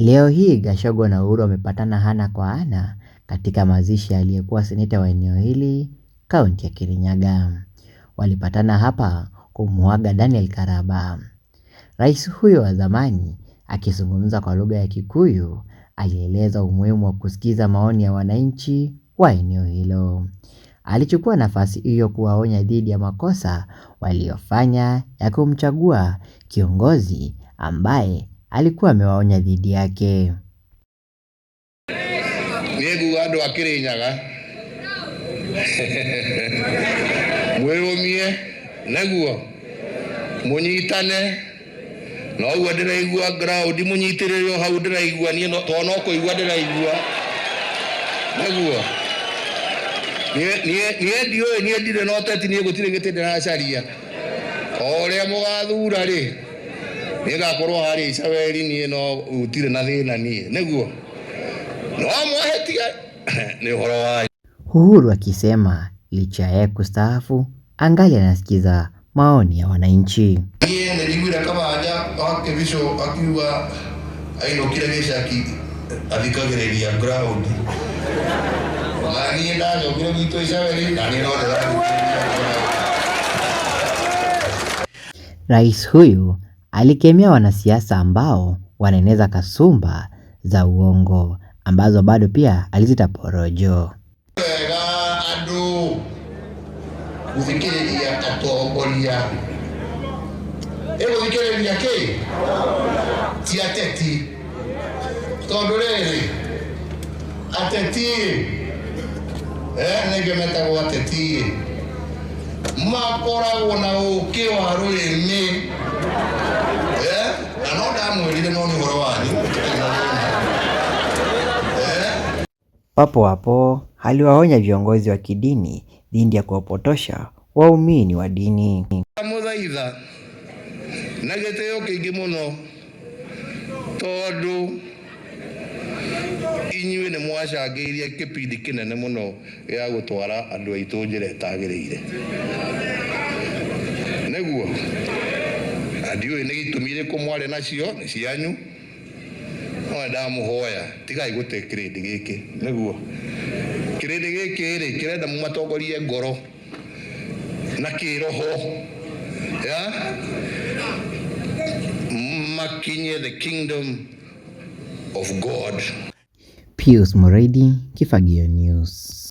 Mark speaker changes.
Speaker 1: Leo hii Gachagua na Uhuru wamepatana ana kwa ana katika mazishi aliyekuwa seneta wa eneo hili kaunti ya Kirinyaga. Walipatana hapa kumuaga Daniel Karaba. Rais huyo wa zamani akizungumza kwa lugha ya Kikuyu alieleza umuhimu wa kusikiza maoni ya wananchi wa eneo hilo. Alichukua nafasi hiyo kuwaonya dhidi ya makosa waliofanya ya kumchagua kiongozi ambaye alikuwa amewaonya dhidi yake.
Speaker 2: Niegu andu a Kirinyaga mwirumie naguo munyitane no uguo ndiraigua ground munyitiririo hau ndiraigua nie to no kuigua ndiraigua naguo nie ndire no teti nie gutire gite ndiracaria oria mugathura ri nigakorwo hari icaweri nie no utire na thina nie naguo no mwahetia ni uhoro wa
Speaker 1: Uhuru akisema licha ya kustaafu angali anasikiza maoni ya wananchi.
Speaker 2: Nie niliguira kabaja akivisho akiwa aino kila gicaki athikagiriria ground mani ndajo kile gito icaweri na ni no
Speaker 1: Rais huyu alikemea wanasiasa ambao wanaeneza kasumba za uongo ambazo bado pia alizita porojo.
Speaker 2: Andu kuthikiriria atongoria guthikiriria ki ti ateti tondu riri ateti nige metagwo ateti makoragwo na uki wa rurimi na no ndamwirire no ni uhoro wanyu.
Speaker 1: Papo hapo aliwaonya viongozi wa kidini dhidi ya kuwapotosha waumini wa dini.
Speaker 2: Muthaitha na gitio kingi muno tondu inyuĩ nĩ mwacangĩirie kĩbindi kĩnene mũno gĩa gũtwara andũ aitũ njĩra ĩtagĩrĩire nĩguo na ndiũĩ nĩ gĩtũmi irĩkũ mwarĩ nacio nĩ cianyu no ndamũhoya tigai gũte kĩrĩndĩ gĩkĩ nĩguo kĩrĩndĩ gĩkĩ rĩ kĩrenda mũmatongorie ngoro na kĩroho makinye the kingdom of God.
Speaker 1: Pius Muraidi, Kifagio News.